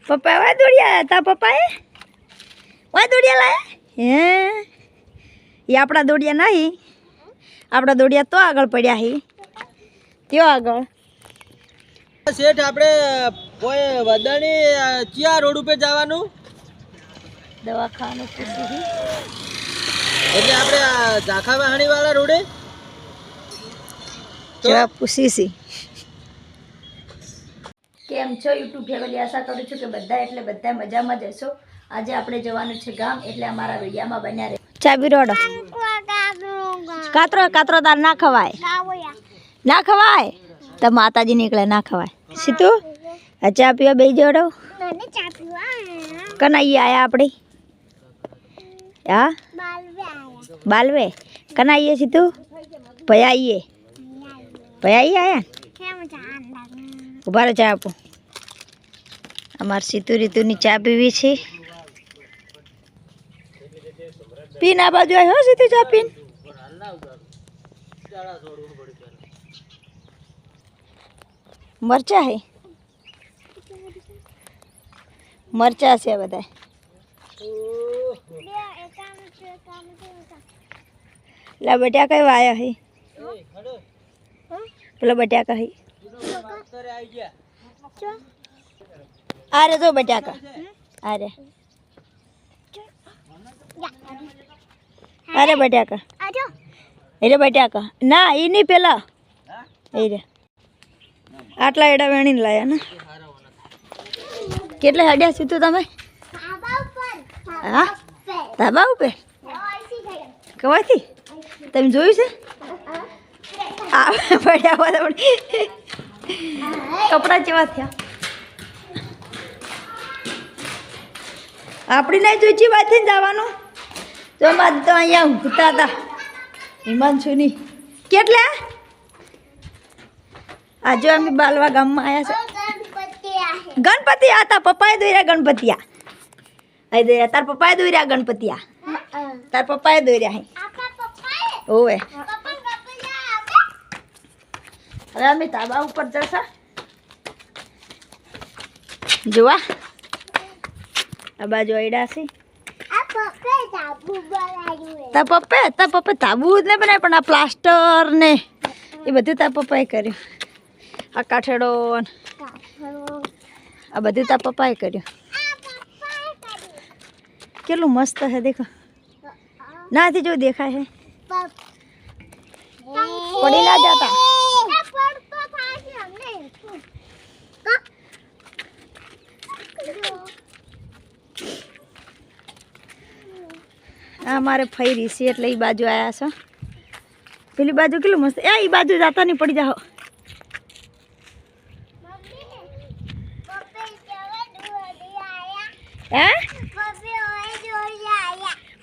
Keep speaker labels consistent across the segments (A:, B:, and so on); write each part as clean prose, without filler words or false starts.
A: પપ્પા વાદોડિયા તા પપ્પાએ વાદોડિયા લાયા હે એ આપણા દોડિયા નહીં આપણા દોડિયા તો આગળ પડ્યા હી ત્યો આગળ
B: શેઠ આપણે કોઈ વદાણી ક્યાં રોડ ઉપર જવાનું
A: દવાખાનું પૂછી
B: એટલે આપણે ઝાખા વાહણી વાળા રોડે
A: જવાબ પૂછી છી કેમ છો યુટ્યુબ ફેમિલી આશા કરું છું કે બધા એટલે બધા મજામાં જ હશો આજે આપણે જવાનું છે ગામ એટલે અમારા વિડિયામાં બન્યા રહે ચાબી રોડ કાતરો કાતરો તાર ના ખવાય તો માતાજી નીકળે ના ખવાય સીતું આ ચા પીવા બે જોડો કનાઈ આયા આપણી હા બાલવે કનાઈએ સીતું ભયાઈએ આયા ઉભા રહો ચા આપો અમારે સીતુ રીતુની ચા પીવી છે પીન આ બાજુ આવ્યો સીતુ ચા પીન મરચા હે મરચા છે બધા પેલા બટાકા વાયા હે પેલા બટાકા હે અરે જો બટાકા અરે અરે બટાકા એટલે બટાકા ના એ નહીં પેલા એ રે આટલા એડા વેણીને લાયા ને કેટલે હડ્યા સીધું તમે હા ધાબા ઉપર કવાથી તમે જોયું છે પડ્યા બધા કપડા કેવા થયા આપણી નહીં જોઈ વાત થઈને જવાનું તો માં તો અહીંયા ઊંઘતા હતા હિમાંશુની કેટલા આજે અમે બાલવા ગામમાં આવ્યા છે ગણપતિ હતા પપ્પાએ દોર્યા ગણપતિયા અહીં દોર્યા તાર પપ્પાએ દોર્યા ગણપતિયા તાર પપ્પાએ દોર્યા હે ઓવે હવે અમે ધાબા ઉપર જશા જોવા આ બાજુ અડા છે તા પપ્પે ધાબુ જ નહીં બનાય પણ આ પ્લાસ્ટર ને એ બધું તા પપ્પાએ કર્યું આ કાઠેડો આ બધું તા પપ્પાએ કર્યું કેટલું મસ્ત છે દેખો નાથી જો દેખાય છે પડી ના જતા આ મારે ફરી છે એટલે એ બાજુ આવ્યા છો પેલી બાજુ કેટલું મસ્ત એ બાજુ જતા નહીં પડી જાઓ હે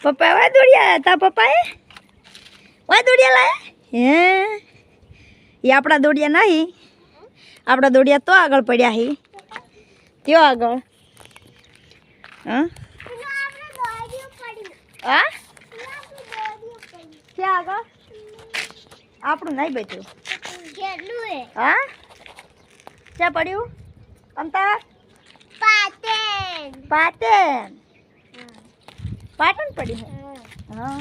A: પપ્પા વાદોડિયા તા પપ્પાએ વાદોડિયા લાયા હે એ આપણા દોડિયા નહીં આપણા દોડિયા તો આગળ પડ્યા હે ત્યો આગળ હા હા ક્યાં આગળ આપણું નહીં બચ્યું હા ક્યાં પડ્યું અમતા પાટણ પડ્યું હા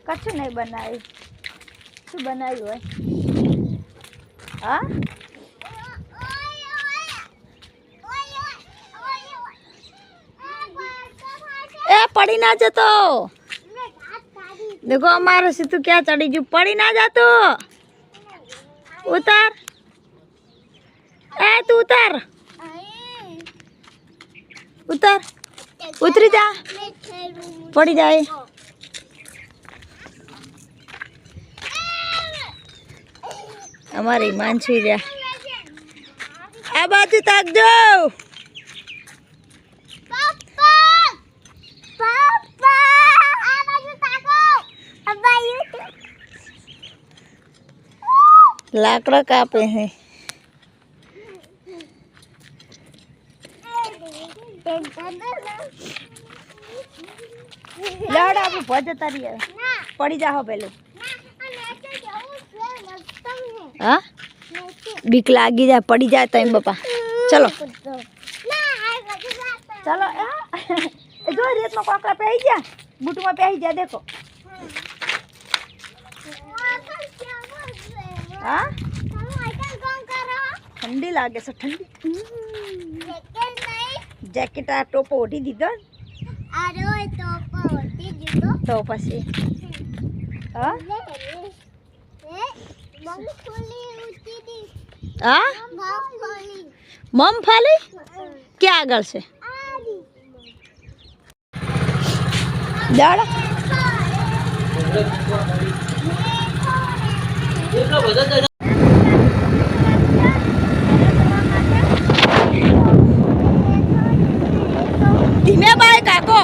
A: કશું નહીં બનાવ્યું શું બનાવ્યું હોય હા એ પડી ના જતો देखो हमारे से तू क्या चढ़ी जो पड़ी ना जा तो उतर ए तू उतर उतर उतरी जा पड़ी जाए हमारी मानसी रे आ बाजू तक जाओ लाकड़ा कापे हैं लाड़ आप भजता रही पड़ी जाओ पहले हाँ બીક લાગી જાય પડી જાય તો એમ બાપા ચલો ચલો એ જો રેતમાં કોકરા પહેરી ગયા બૂટમાં પહેરી ગયા દેખો હા ઠંડી લાગે છે ઠંડી જેકેટ આ ટોપો ઓઢી દીધો તો પછી હા હા મમફળી ક્યાં આગળ છે દાળ ધીમે બાય કાકો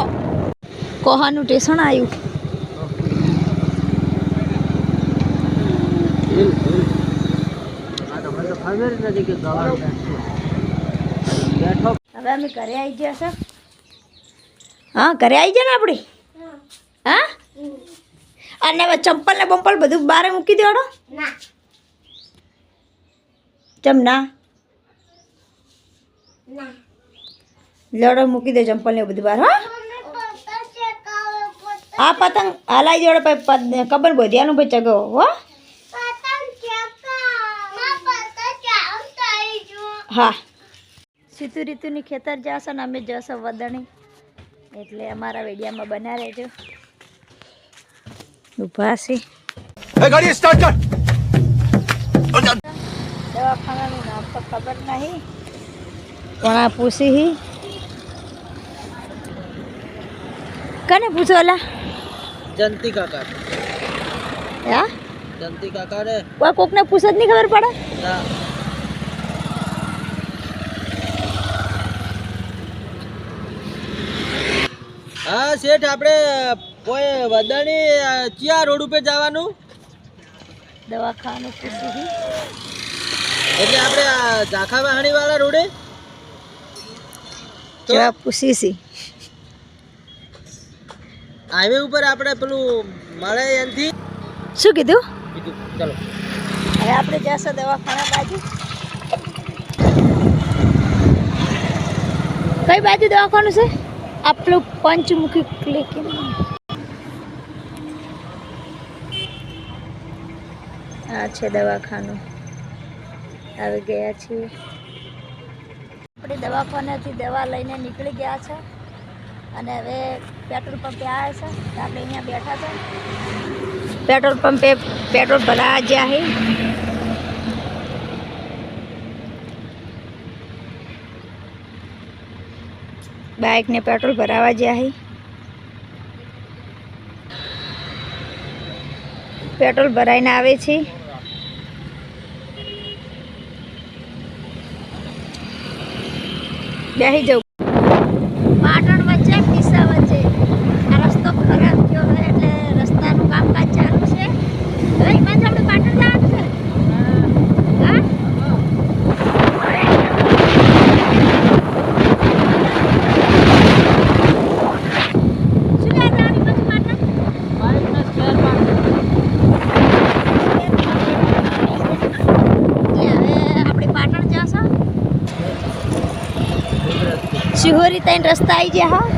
A: કોહાનું સ્ટેશન આવ્યું હવે અમે ઘરે આવી ગયા છે હા ઘરે આવી ગયા ને આપણી હા અને હવે ચંપલ ને બંપલ બધું બહાર મૂકી દેવાડો ચમ ના લડો મૂકી દે ચંપલ ને બધું બહાર હા આ પતંગ હલાઈ જોડે પછી કબર બોધિયાનું ભાઈ ચગો હો હા સીતુ રીતુની ખેતર જશે ને અમે જશો વદણી એટલે અમારા વેડિયામાં બના રહેજો ઊભા છે દવાખાનાનું નામ તો ખબર નહીં પણ આ પૂછી કને પૂછો ઓલા
B: જંતી કાકા
A: હા
B: જંતી કાકા રે
A: કોઈ કોકને પૂછે જ નહીં ખબર પડે
B: ના હા શેઠ આપણે કોઈ વદાણી ક્યાં રોડ ઉપર જવાનું
A: દવાખાનું પૂછી
B: એટલે આપણે ઝાખા વાહણી વાળા રોડે
A: જવાબ પૂછી છે
B: હાઈવે ઉપર આપણે પેલું મળે એનથી
A: શું કીધું
B: ચલો
A: હવે આપણે જશું દવાખાના બાજુ કઈ બાજુ દવાખાનું છે આપણું પંચમુખી ક્લિનિક આ છે દવાખાનું આવી ગયા છીએ આપણે દવાખાનાથી દવા લઈને નીકળી ગયા છે અને હવે પેટ્રોલ પંપે આવ્યા છે આપણે અહીંયા બેઠા છે પેટ્રોલ પંપે પેટ્રોલ ભરાવા ગયા છે બાઇકને પેટ્રોલ ભરાવા ગયા છે પેટ્રોલ ભરાઈને આવે છે બેસી જવું પાટણ વચ્ચે ડીસા વચ્ચે આ રસ્તો ખરાબ થયો હોય એટલે રસ્તાનું કામકાજ ચાલુ છે હવે એમાં આપણે પાટણ જવાનું છે હા શું યાદ આવી બધું પાટણ સિહોરી ત્રણ રસ્તા આવી ગયા હા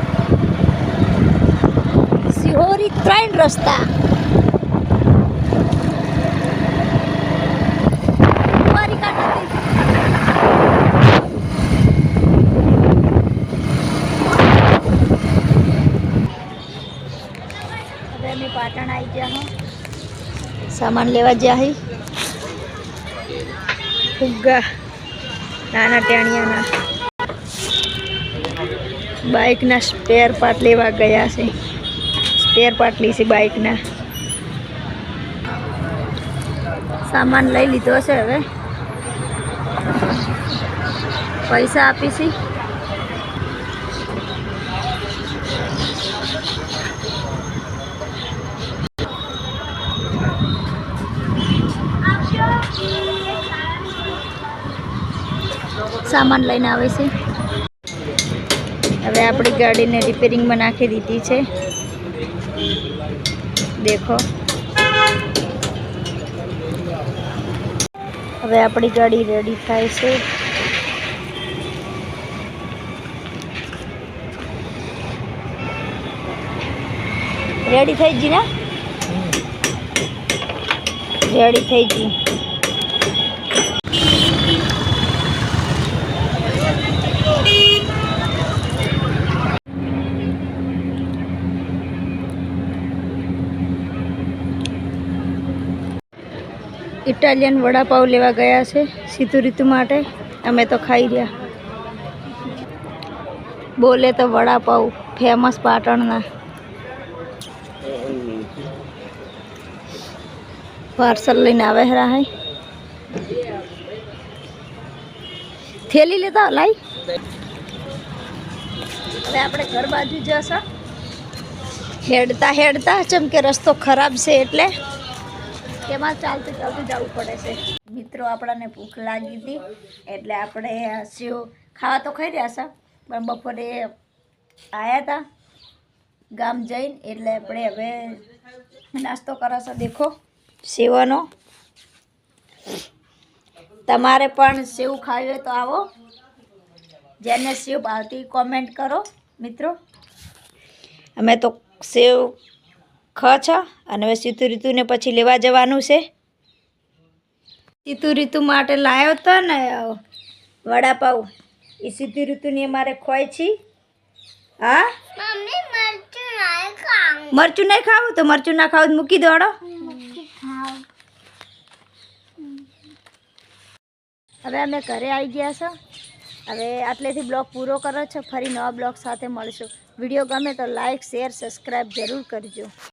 A: સિહોરી ત્રણ રસ્તા હવે અમે પાટણ આવી ગયા હા સામાન લેવા ગયા હી ફુગ્ગા નાના ટેણિયાના બાઇકના સ્પેર પાર્ટ લેવા ગયા છે સ્પેર પાર્ટ લી છે બાઇકના સામાન લઈ લીધો છે હવે પૈસા આપીશી સામાન લઈને આવે છે હવે આપણી ગાડીને રિપેરિંગમાં નાખી દીધી છે દેખો હવે આપણી ગાડી રેડી થાય છે. રેડી થઈ ગઈ ને? રેડી થઈ ગઈ. ઇટાલિયન વડાપાવ લેવા ગયા છે સીતુ રીતુ માટે. અમે તો ખાઈ રહ્યા. બોલે તો વડાપાવ ફેમસ પાટણના. પાર્સલ લઈને આવે રાહે. થેલી લેતા લાઈ. હવે આપણે ઘર બાજુ જશો હેડતા હેડતા, જેમ કે રસ્તો ખરાબ છે એટલે તેમાં ચાલતું ચાલતું જવું પડે છે. મિત્રો આપણને ભૂખ લાગી હતી એટલે આપણે સેવ ખાવા તો ખાઈ રહ્યા છે, પણ બપોરે આવ્યા હતા ગામ જઈને એટલે આપણે હવે નાસ્તો કરાશે. દેખો સેવાનો. તમારે પણ સેવ ખાવી હોય તો આવો. જેને સેવ ભાવતી કોમેન્ટ કરો મિત્રો. અમે તો સેવ છે અને હવે સીતુ રીતુને પછી લેવા જવાનું છે. સીતુ રીતુ માટે લાવ્યો હતો ને વડાપાવ, એ સીતુ રીતુની અમારે ખોઈ છી. હા મરચું નહીં ખાવું તો મરચું ના ખાવું મૂકી દોડો. હવે અમે ઘરે આવી ગયા છો. હવે આટલેથી બ્લોગ પૂરો કરો છો. ફરી નવા બ્લોગ સાથે મળશું. વિડીયો ગમે તો લાઈક શેર સબસ્ક્રાઈબ જરૂર કરજો.